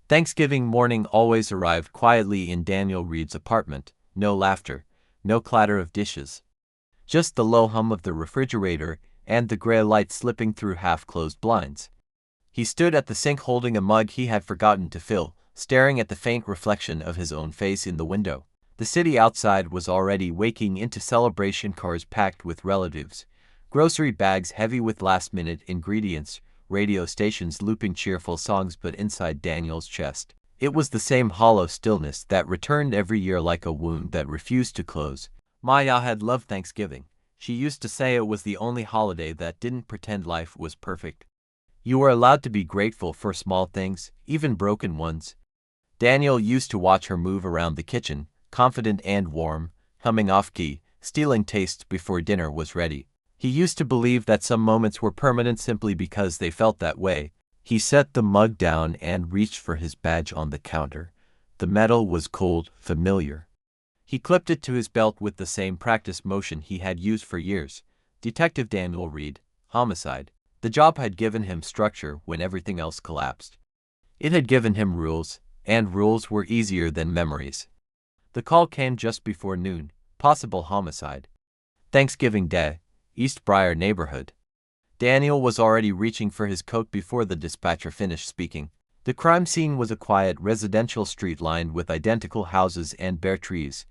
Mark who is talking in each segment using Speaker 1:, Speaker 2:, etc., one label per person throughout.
Speaker 1: Thanksgiving morning always arrived quietly in Daniel Reed's apartment. No laughter, no clatter of dishes. Just the low hum of the refrigerator and the gray light slipping through half-closed blinds. He stood at the sink holding a mug he had forgotten to fill, staring at the faint reflection of his own face in the window. The city outside was already waking into celebration, cars packed with relatives, grocery bags heavy with last-minute ingredients, radio stations looping cheerful songs, but inside Daniel's chest, it was the same hollow stillness that returned every year like a wound that refused to close. Maya had loved Thanksgiving. She used to say it was the only holiday that didn't pretend life was perfect. You were allowed to be grateful for small things, even broken ones. Daniel used to watch her move around the kitchen, confident and warm, humming off-key, stealing tastes before dinner was ready. He used to believe that some moments were permanent simply because they felt that way. He set the mug down and reached for his badge on the counter. The metal was cold, familiar. He clipped it to his belt with the same practice motion he had used for years. Detective Daniel Reed, homicide. The job had given him structure when everything else collapsed. It had given him rules, and rules were easier than memories. The call came just before noon. Possible homicide. Thanksgiving Day, East Briar neighborhood. Daniel was already reaching for his coat before the dispatcher finished speaking. The crime scene was a quiet residential street lined with identical houses and bare trees.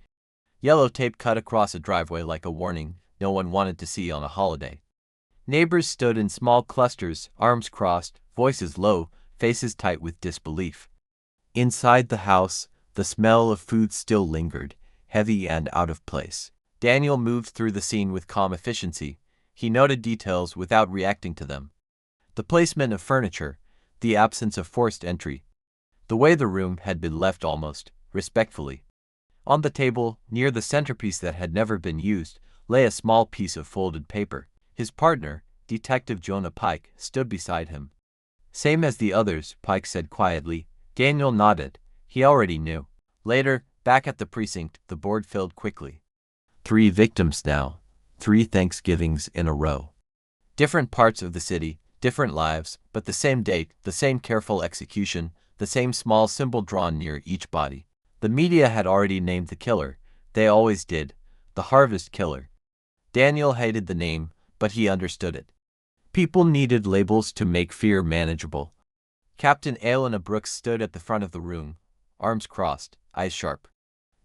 Speaker 1: Yellow tape cut across a driveway like a warning no one wanted to see on a holiday. Neighbors stood in small clusters, arms crossed, voices low, faces tight with disbelief. Inside the house, the smell of food still lingered, heavy and out of place. Daniel moved through the scene with calm efficiency. He noted details without reacting to them. The placement of furniture, the absence of forced entry, the way the room had been left almost respectfully. On the table, near the centerpiece that had never been used, lay a small piece of folded paper. His partner, Detective Jonah Pike, stood beside him. Same as the others, Pike said quietly. Daniel nodded. He already knew. Later, back at the precinct, the board filled quickly. 3 victims now. 3 Thanksgivings in a row. Different parts of the city, different lives, but the same date, the same careful execution, the same small symbol drawn near each body. The media had already named the killer. They always did. The Harvest Killer. Daniel hated the name, but he understood it. People needed labels to make fear manageable. Captain Aelena Brooks stood at the front of the room, arms crossed, eyes sharp.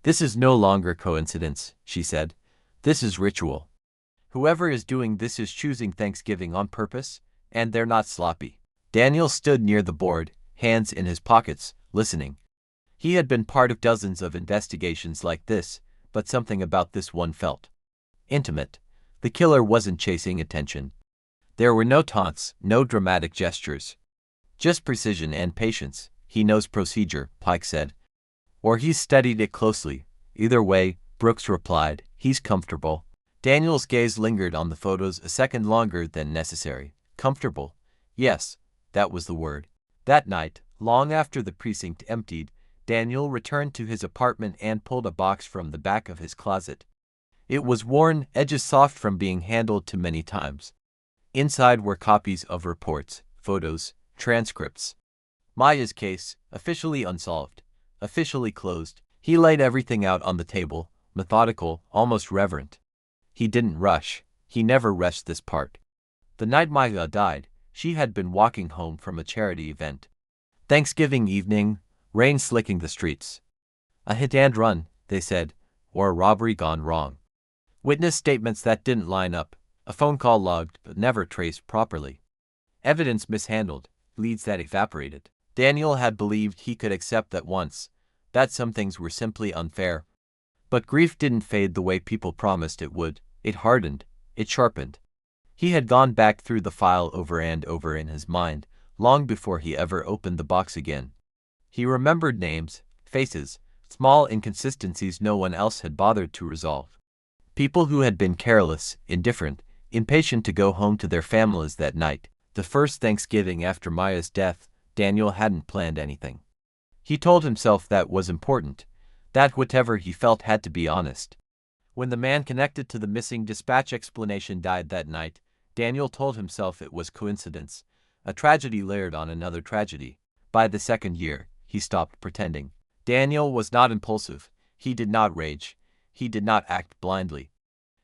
Speaker 1: "This is no longer coincidence," she said. "This is ritual. Whoever is doing this is choosing Thanksgiving on purpose, and they're not sloppy." Daniel stood near the board, hands in his pockets, listening. He had been part of dozens of investigations like this, but something about this one felt intimate. The killer wasn't chasing attention. There were no taunts, no dramatic gestures. Just precision and patience. "He knows procedure," Pike said. "Or he's studied it closely. Either way," Brooks replied, "he's comfortable." Daniel's gaze lingered on the photos a second longer than necessary. Comfortable. Yes, that was the word. That night, long after the precinct emptied, Daniel returned to his apartment and pulled a box from the back of his closet. It was worn, edges soft from being handled too many times. Inside were copies of reports, photos, transcripts. Maya's case, officially unsolved, officially closed. He laid everything out on the table, methodical, almost reverent. He didn't rush. He never rushed this part. The night Maya died, she had been walking home from a charity event. Thanksgiving evening, rain slicking the streets. A hit and run, they said, or a robbery gone wrong. Witness statements that didn't line up, a phone call logged but never traced properly. Evidence mishandled, leads that evaporated. Daniel had believed he could accept that once, that some things were simply unfair. But grief didn't fade the way people promised it would. It hardened, it sharpened. He had gone back through the file over and over in his mind, long before he ever opened the box again. He remembered names, faces, small inconsistencies no one else had bothered to resolve. People who had been careless, indifferent, impatient to go home to their families that night. The first Thanksgiving after Maya's death, Daniel hadn't planned anything. He told himself that was important, that whatever he felt had to be honest. When the man connected to the missing dispatch explanation died that night, Daniel told himself it was coincidence, a tragedy layered on another tragedy. By the second year, he stopped pretending. Daniel was not impulsive. He did not rage. He did not act blindly.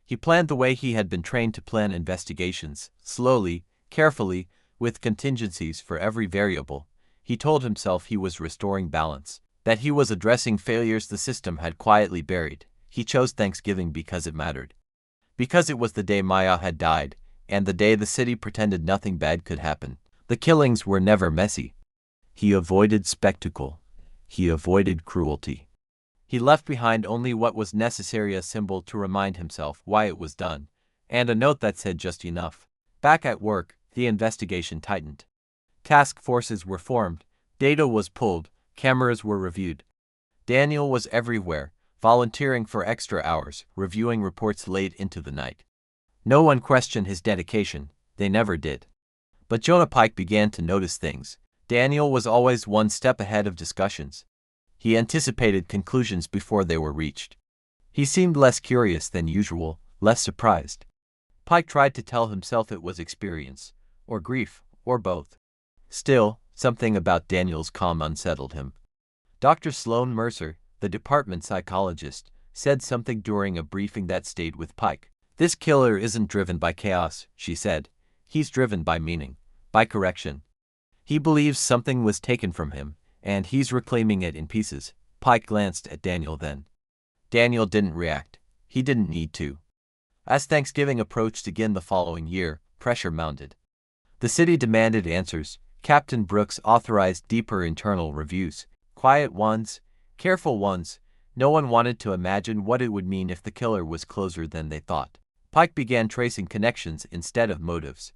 Speaker 1: He planned the way he had been trained to plan investigations, slowly, carefully, with contingencies for every variable. He told himself he was restoring balance, that he was addressing failures the system had quietly buried. He chose Thanksgiving because it mattered. Because it was the day Maya had died, and the day the city pretended nothing bad could happen. The killings were never messy. He avoided spectacle. He avoided cruelty. He left behind only what was necessary, a symbol to remind himself why it was done, and a note that said just enough. Back at work, the investigation tightened. Task forces were formed, data was pulled, cameras were reviewed. Daniel was everywhere, volunteering for extra hours, reviewing reports late into the night. No one questioned his dedication, they never did. But Jonah Pike began to notice things. Daniel was always one step ahead of discussions. He anticipated conclusions before they were reached. He seemed less curious than usual, less surprised. Pike tried to tell himself it was experience, or grief, or both. Still, something about Daniel's calm unsettled him. Dr. Sloan Mercer, the department psychologist, said something during a briefing that stayed with Pike. "This killer isn't driven by chaos," she said. "He's driven by meaning, by correction. He believes something was taken from him, and he's reclaiming it in pieces." Pike glanced at Daniel then. Daniel didn't react. He didn't need to. As Thanksgiving approached again the following year, pressure mounted. The city demanded answers. Captain Brooks authorized deeper internal reviews. Quiet ones, careful ones. No one wanted to imagine what it would mean if the killer was closer than they thought. Pike began tracing connections instead of motives.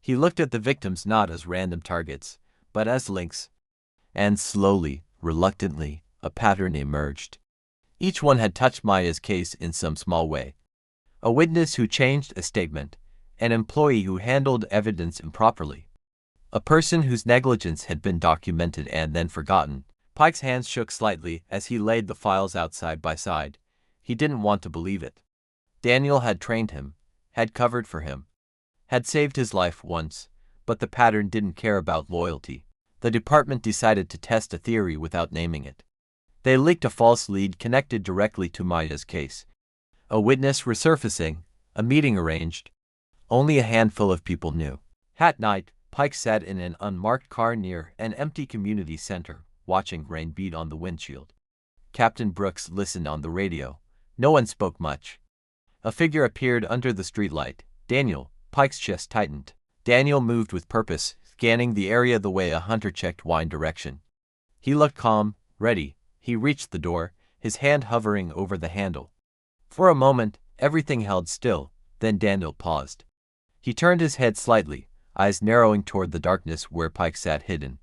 Speaker 1: He looked at the victims not as random targets, but as links. And slowly, reluctantly, a pattern emerged. Each one had touched Maya's case in some small way. A witness who changed a statement, an employee who handled evidence improperly, a person whose negligence had been documented and then forgotten. Pike's hands shook slightly as he laid the files out side by side. He didn't want to believe it. Daniel had trained him, had covered for him, had saved his life once, but the pattern didn't care about loyalty. The department decided to test a theory without naming it. They leaked a false lead connected directly to Maya's case. A witness resurfacing, a meeting arranged. Only a handful of people knew. At night, Pike sat in an unmarked car near an empty community center, watching rain beat on the windshield. Captain Brooks listened on the radio. No one spoke much. A figure appeared under the streetlight. Daniel. Pike's chest tightened. Daniel moved with purpose, scanning the area the way a hunter checked wind direction. He looked calm, ready. He reached the door, his hand hovering over the handle. For a moment, everything held still, then Daniel paused. He turned his head slightly, eyes narrowing toward the darkness where Pike sat hidden.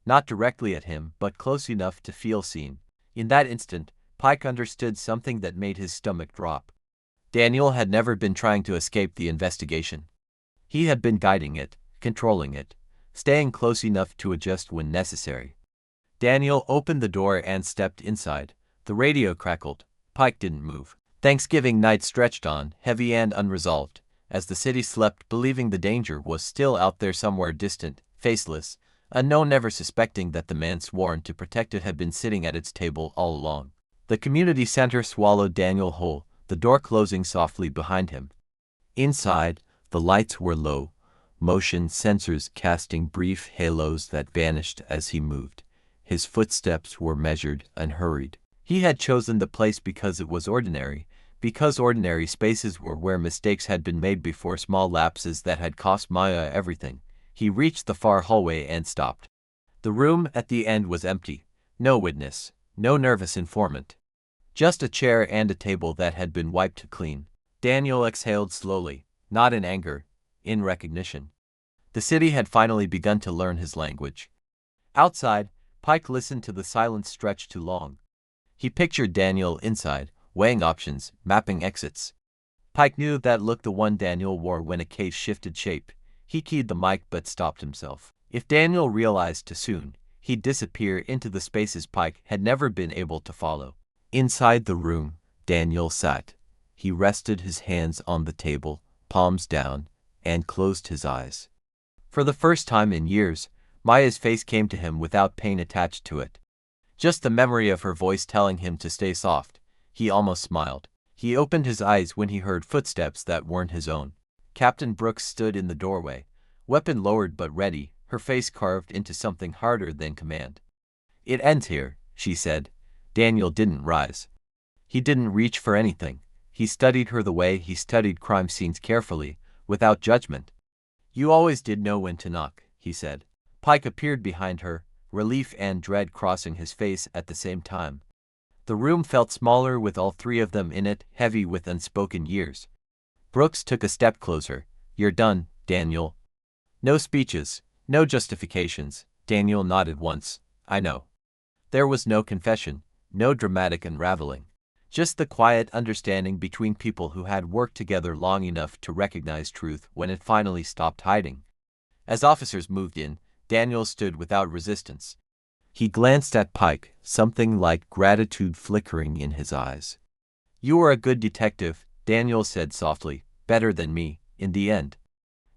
Speaker 1: Not directly at him, but close enough to feel seen. In that instant, Pike understood something that made his stomach drop. Daniel had never been trying to escape the investigation. He had been guiding it, controlling it, staying close enough to adjust when necessary. Daniel opened the door and stepped inside. The radio crackled. Pike didn't move. Thanksgiving night stretched on, heavy and unresolved, as the city slept, believing the danger was still out there somewhere distant, faceless, unknown, never suspecting that the man sworn to protect it had been sitting at its table all along. The community center swallowed Daniel whole, the door closing softly behind him. Inside, the lights were low, motion sensors casting brief halos that vanished as he moved. His footsteps were measured and hurried. He had chosen the place because it was ordinary, because ordinary spaces were where mistakes had been made before, small lapses that had cost Maya everything. He reached the far hallway and stopped. The room at the end was empty. No witness, no nervous informant. Just a chair and a table that had been wiped clean. Daniel exhaled slowly, not in anger, in recognition. The city had finally begun to learn his language. Outside, Pike listened to the silence stretch too long. He pictured Daniel inside, weighing options, mapping exits. Pike knew that look, the one Daniel wore when a case shifted shape. He keyed the mic but stopped himself. If Daniel realized too soon, he'd disappear into the spaces Pike had never been able to follow. Inside the room, Daniel sat. He rested his hands on the table, palms down, and closed his eyes. For the first time in years, Maya's face came to him without pain attached to it. Just the memory of her voice telling him to stay soft. He almost smiled. He opened his eyes when he heard footsteps that weren't his own. Captain Brooks stood in the doorway, weapon lowered but ready, her face carved into something harder than command. "It ends here," she said. Daniel didn't rise. He didn't reach for anything. He studied her the way he studied crime scenes carefully, without judgment. "You always did know when to knock," he said. Pike appeared behind her, relief and dread crossing his face at the same time. The room felt smaller with all three of them in it, heavy with unspoken years. Brooks took a step closer. "You're done, Daniel." "No speeches, no justifications." Daniel nodded once. "I know." There was no confession, no dramatic unraveling. Just the quiet understanding between people who had worked together long enough to recognize truth when it finally stopped hiding. As officers moved in, Daniel stood without resistance. He glanced at Pike, something like gratitude flickering in his eyes. "You were a good detective," Daniel said softly, "better than me, in the end."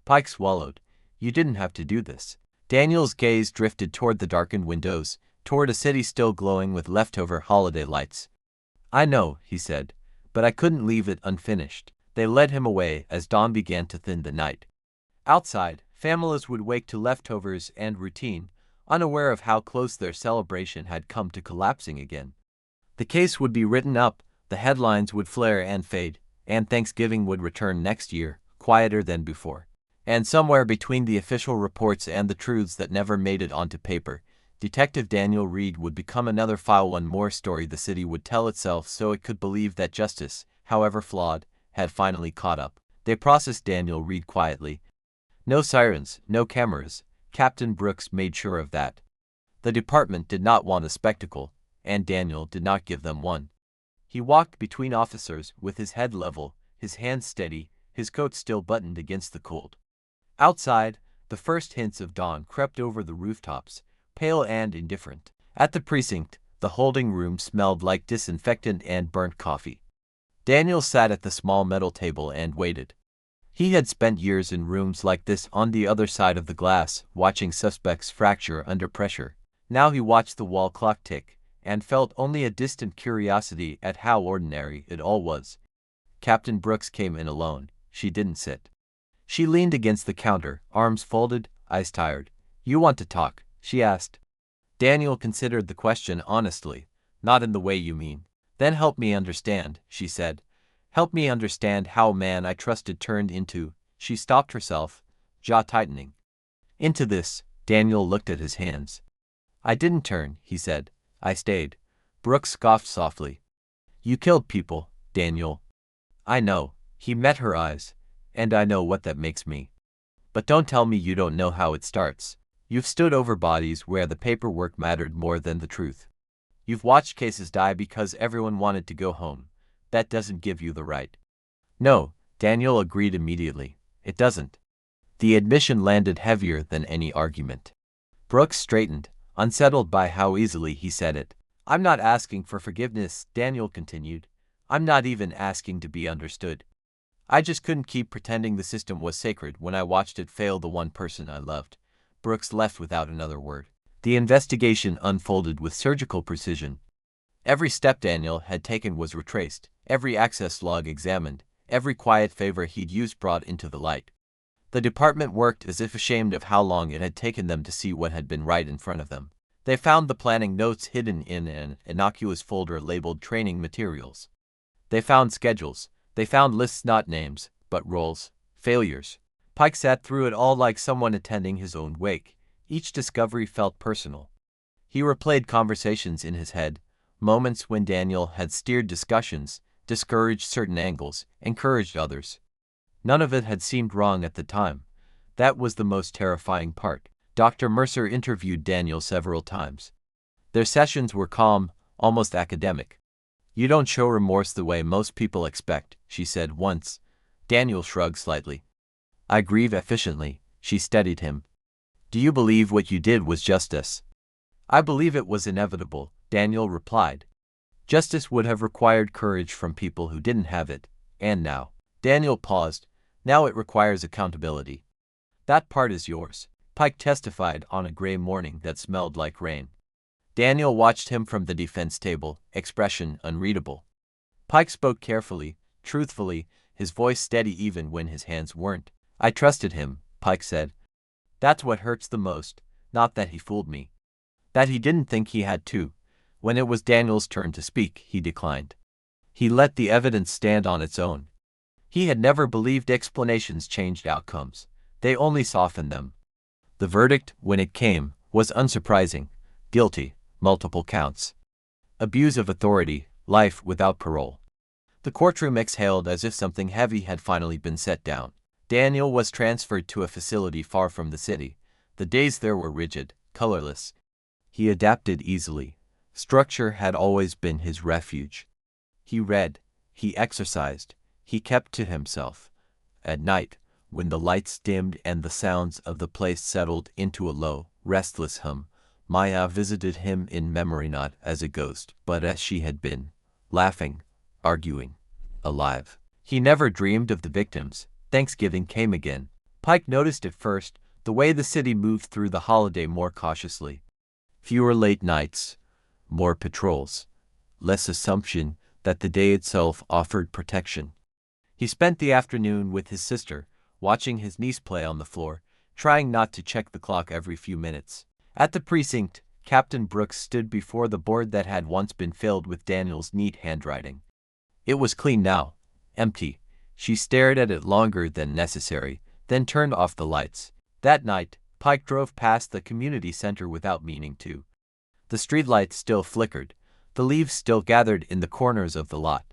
Speaker 1: Pike swallowed. "You didn't have to do this." Daniel's gaze drifted toward the darkened windows, toward a city still glowing with leftover holiday lights. "I know," he said, "but I couldn't leave it unfinished." They led him away as dawn began to thin the night. Outside, families would wake to leftovers and routine, unaware of how close their celebration had come to collapsing again. The case would be written up, the headlines would flare and fade, and Thanksgiving would return next year, quieter than before. And somewhere between the official reports and the truths that never made it onto paper, Detective Daniel Reed would become another file, one more story the city would tell itself so it could believe that justice, however flawed, had finally caught up. They processed Daniel Reed quietly. No sirens, no cameras. Captain Brooks made sure of that. The department did not want a spectacle, and Daniel did not give them one. He walked between officers with his head level, his hands steady, his coat still buttoned against the cold. Outside, the first hints of dawn crept over the rooftops, pale and indifferent. At the precinct, the holding room smelled like disinfectant and burnt coffee. Daniel sat at the small metal table and waited. He had spent years in rooms like this on the other side of the glass, watching suspects fracture under pressure. Now he watched the wall clock tick, and felt only a distant curiosity at how ordinary it all was. Captain Brooks came in alone. She didn't sit. She leaned against the counter, arms folded, eyes tired. "You want to talk?" she asked. Daniel considered the question honestly. "Not in the way you mean." "Then help me understand," she said. "Help me understand how a man I trusted turned into—" She stopped herself, jaw tightening. "Into this." Daniel looked at his hands. "I didn't turn," he said. "I stayed." Brooks scoffed softly. "You killed people, Daniel." "I know." He met her eyes. "And I know what that makes me. But don't tell me you don't know how it starts. You've stood over bodies where the paperwork mattered more than the truth. You've watched cases die because everyone wanted to go home. That doesn't give you the right." "No," Daniel agreed immediately. "It doesn't." The admission landed heavier than any argument. Brooks straightened, unsettled by how easily he said it. "I'm not asking for forgiveness," Daniel continued. "I'm not even asking to be understood. I just couldn't keep pretending the system was sacred when I watched it fail the one person I loved." Brooks left without another word. The investigation unfolded with surgical precision. Every step Daniel had taken was retraced, every access log examined, every quiet favor he'd used brought into the light. The department worked as if ashamed of how long it had taken them to see what had been right in front of them. They found the planning notes hidden in an innocuous folder labeled training materials. They found schedules. They found lists, not names, but roles, failures. Pike sat through it all like someone attending his own wake. Each discovery felt personal. He replayed conversations in his head, moments when Daniel had steered discussions, discouraged certain angles, encouraged others. None of it had seemed wrong at the time. That was the most terrifying part. Dr. Mercer interviewed Daniel several times. Their sessions were calm, almost academic. "You don't show remorse the way most people expect," she said once. Daniel shrugged slightly. "I grieve efficiently," she steadied him. "Do you believe what you did was justice?" "I believe it was inevitable," Daniel replied. "Justice would have required courage from people who didn't have it, and now." Daniel paused. "Now it requires accountability. That part is yours." Pike testified on a gray morning that smelled like rain. Daniel watched him from the defense table, expression unreadable. Pike spoke carefully, truthfully, his voice steady even when his hands weren't. I trusted him, Pike said. That's what hurts the most, not that he fooled me. That he didn't think he had to. When it was Daniel's turn to speak, he declined. He let the evidence stand on its own. He had never believed explanations changed outcomes. They only softened them. The verdict, when it came, was unsurprising. Guilty, multiple counts. Abuse of authority, life without parole. The courtroom exhaled as if something heavy had finally been set down. Daniel was transferred to a facility far from the city. The days there were rigid, colorless. He adapted easily. Structure had always been his refuge. He read, he exercised, he kept to himself. At night, when the lights dimmed and the sounds of the place settled into a low, restless hum, Maya visited him in memory not as a ghost, but as she had been, laughing, arguing, alive. He never dreamed of the victims. Thanksgiving came again. Pike noticed at first the way the city moved through the holiday more cautiously. Fewer late nights, more patrols, less assumption that the day itself offered protection. He spent the afternoon with his sister, watching his niece play on the floor, trying not to check the clock every few minutes. At the precinct, Captain Brooks stood before the board that had once been filled with Daniel's neat handwriting. It was clean now, empty. She stared at it longer than necessary, then turned off the lights. That night, Pike drove past the community center without meaning to. The streetlights still flickered, the leaves still gathered in the corners of the lot.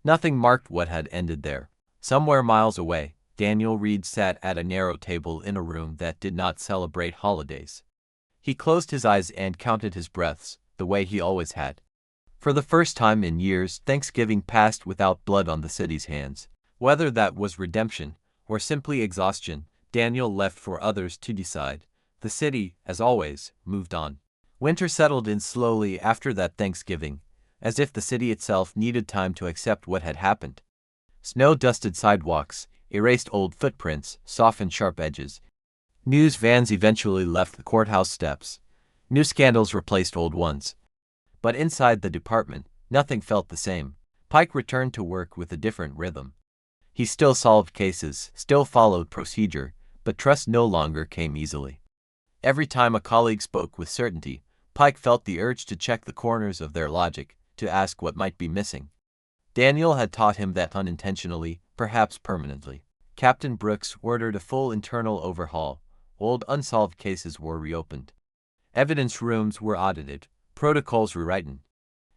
Speaker 1: Nothing marked what had ended there. Somewhere miles away, Daniel Reed sat at a narrow table in a room that did not celebrate holidays. He closed his eyes and counted his breaths, the way he always had. For the first time in years, Thanksgiving passed without blood on the city's hands. Whether that was redemption, or simply exhaustion, Daniel left for others to decide. The city, as always, moved on. Winter settled in slowly after that Thanksgiving, as if the city itself needed time to accept what had happened. Snow-dusted sidewalks, erased old footprints, softened sharp edges. News vans eventually left the courthouse steps. New scandals replaced old ones. But inside the department, nothing felt the same. Pike returned to work with a different rhythm. He still solved cases, still followed procedure, but trust no longer came easily. Every time a colleague spoke with certainty, Pike felt the urge to check the corners of their logic, to ask what might be missing. Daniel had taught him that unintentionally, perhaps permanently. Captain Brooks ordered a full internal overhaul. Old unsolved cases were reopened. Evidence rooms were audited, protocols rewritten.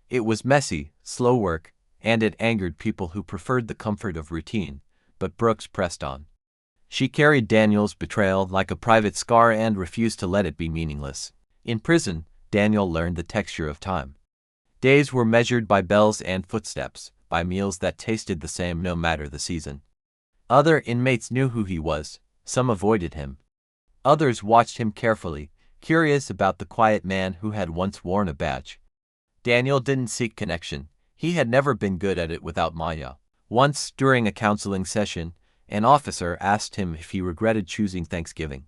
Speaker 1: It was messy, slow work, and it angered people who preferred the comfort of routine, but Brooks pressed on. She carried Daniel's betrayal like a private scar and refused to let it be meaningless. In prison, Daniel learned the texture of time. Days were measured by bells and footsteps, by meals that tasted the same no matter the season. Other inmates knew who he was, some avoided him. Others watched him carefully, curious about the quiet man who had once worn a badge. Daniel didn't seek connection. He had never been good at it without Maya. Once, during a counseling session, an officer asked him if he regretted choosing Thanksgiving.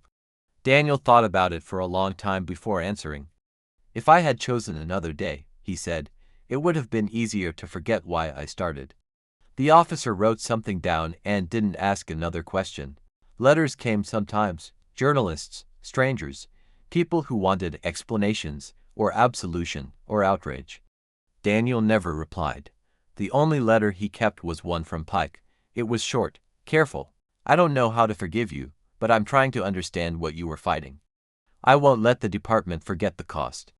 Speaker 1: Daniel thought about it for a long time before answering. "If I had chosen another day," he said, "it would have been easier to forget why I started." The officer wrote something down and didn't ask another question. Letters came sometimes, journalists, strangers, people who wanted explanations, or absolution, or outrage. Daniel never replied. The only letter he kept was one from Pike. It was short, careful. "I don't know how to forgive you, but I'm trying to understand what you were fighting. I won't let the department forget the cost."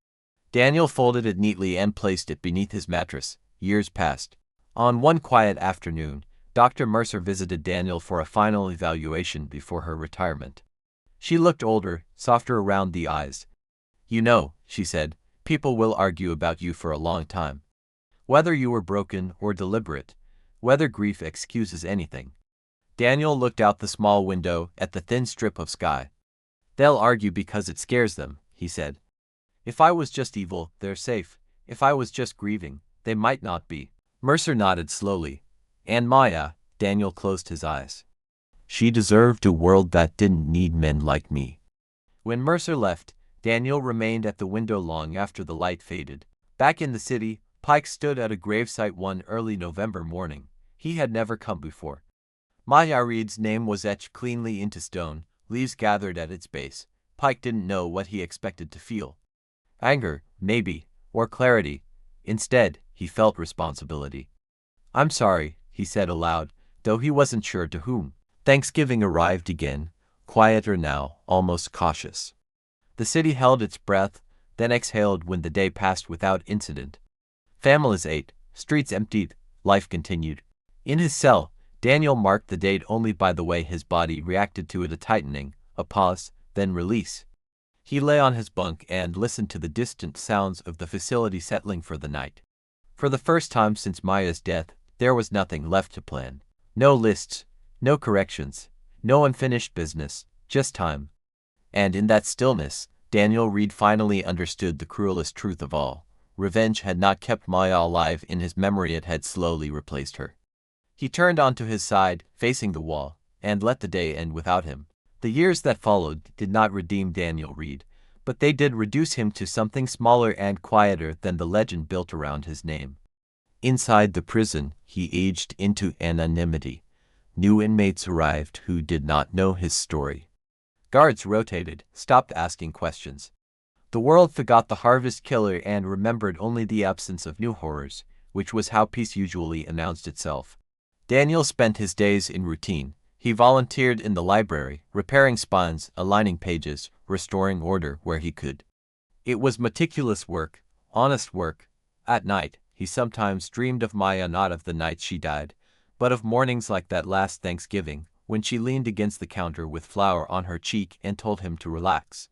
Speaker 1: Daniel folded it neatly and placed it beneath his mattress. Years passed. On one quiet afternoon, Dr. Mercer visited Daniel for a final evaluation before her retirement. She looked older, softer around the eyes. "You know," she said, "people will argue about you for a long time. Whether you were broken or deliberate, whether grief excuses anything." Daniel looked out the small window at the thin strip of sky. "They'll argue because it scares them," he said. "If I was just evil, they're safe. If I was just grieving, they might not be." Mercer nodded slowly. "And Maya," Daniel closed his eyes. "She deserved a world that didn't need men like me." When Mercer left, Daniel remained at the window long after the light faded. Back in the city, Pike stood at a gravesite one early November morning. He had never come before. Maya Reed's name was etched cleanly into stone, leaves gathered at its base. Pike didn't know what he expected to feel. Anger, maybe, or clarity. Instead, he felt responsibility. "I'm sorry," he said aloud, though he wasn't sure to whom. Thanksgiving arrived again, quieter now, almost cautious. The city held its breath, then exhaled when the day passed without incident. Families ate, streets emptied, life continued. In his cell, Daniel marked the date only by the way his body reacted to it: a tightening, a pause, then release. He lay on his bunk and listened to the distant sounds of the facility settling for the night. For the first time since Maya's death, there was nothing left to plan. No lists, no corrections, no unfinished business, just time. And in that stillness, Daniel Reed finally understood the cruelest truth of all. Revenge had not kept Maya alive in his memory, it had slowly replaced her. He turned onto his side, facing the wall, and let the day end without him. The years that followed did not redeem Daniel Reed, but they did reduce him to something smaller and quieter than the legend built around his name. Inside the prison, he aged into anonymity. New inmates arrived who did not know his story. Guards rotated, stopped asking questions. The world forgot the harvest killer and remembered only the absence of new horrors, which was how peace usually announced itself. Daniel spent his days in routine. He volunteered in the library, repairing spines, aligning pages, restoring order where he could. It was meticulous work, honest work. At night, he sometimes dreamed of Maya, not of the night she died, but of mornings like that last Thanksgiving, when she leaned against the counter with flour on her cheek and told him to relax.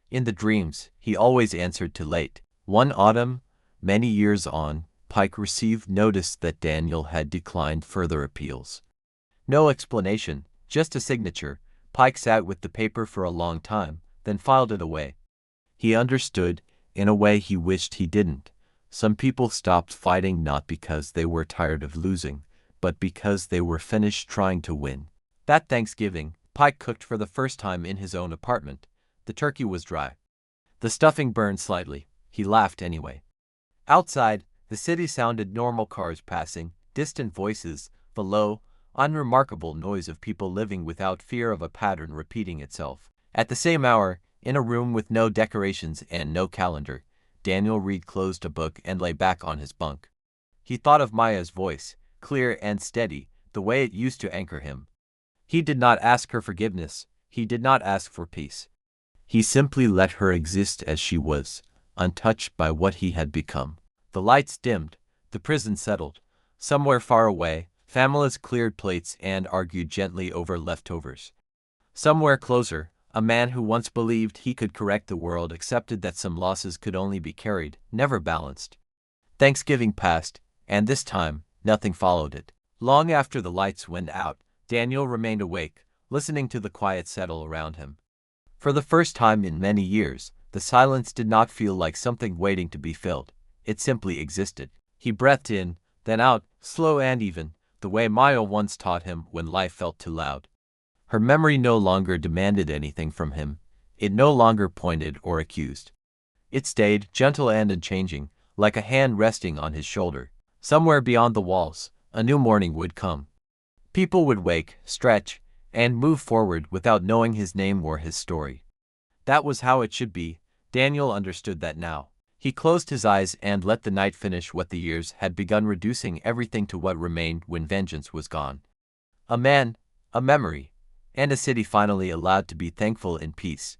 Speaker 1: In the dreams, he always answered too late. One autumn, many years on, Pike received notice that Daniel had declined further appeals. No explanation, just a signature. Pike sat with the paper for a long time, then filed it away. He understood, in a way he wished he didn't. Some people stopped fighting not because they were tired of losing, but because they were finished trying to win. That Thanksgiving, Pike cooked for the first time in his own apartment. The turkey was dry. The stuffing burned slightly. He laughed anyway. Outside, the city sounded normal: cars passing, distant voices, the low, unremarkable noise of people living without fear of a pattern repeating itself. At the same hour, in a room with no decorations and no calendar, Daniel Reed closed a book and lay back on his bunk. He thought of Maya's voice, clear and steady, the way it used to anchor him. He did not ask her forgiveness. He did not ask for peace. He simply let her exist as she was, untouched by what he had become. The lights dimmed, the prison settled. Somewhere far away, families cleared plates and argued gently over leftovers. Somewhere closer, a man who once believed he could correct the world accepted that some losses could only be carried, never balanced. Thanksgiving passed, and this time, nothing followed it. Long after the lights went out, Daniel remained awake, listening to the quiet settle around him. For the first time in many years, the silence did not feel like something waiting to be filled. It simply existed. He breathed in, then out, slow and even, the way Maya once taught him when life felt too loud. Her memory no longer demanded anything from him. It no longer pointed or accused. It stayed, gentle and unchanging, like a hand resting on his shoulder. Somewhere beyond the walls, a new morning would come. People would wake, stretch, and move forward without knowing his name or his story. That was how it should be. Daniel understood that now. He closed his eyes and let the night finish what the years had begun, reducing everything to what remained when vengeance was gone. A man, a memory, and a city finally allowed to be thankful in peace.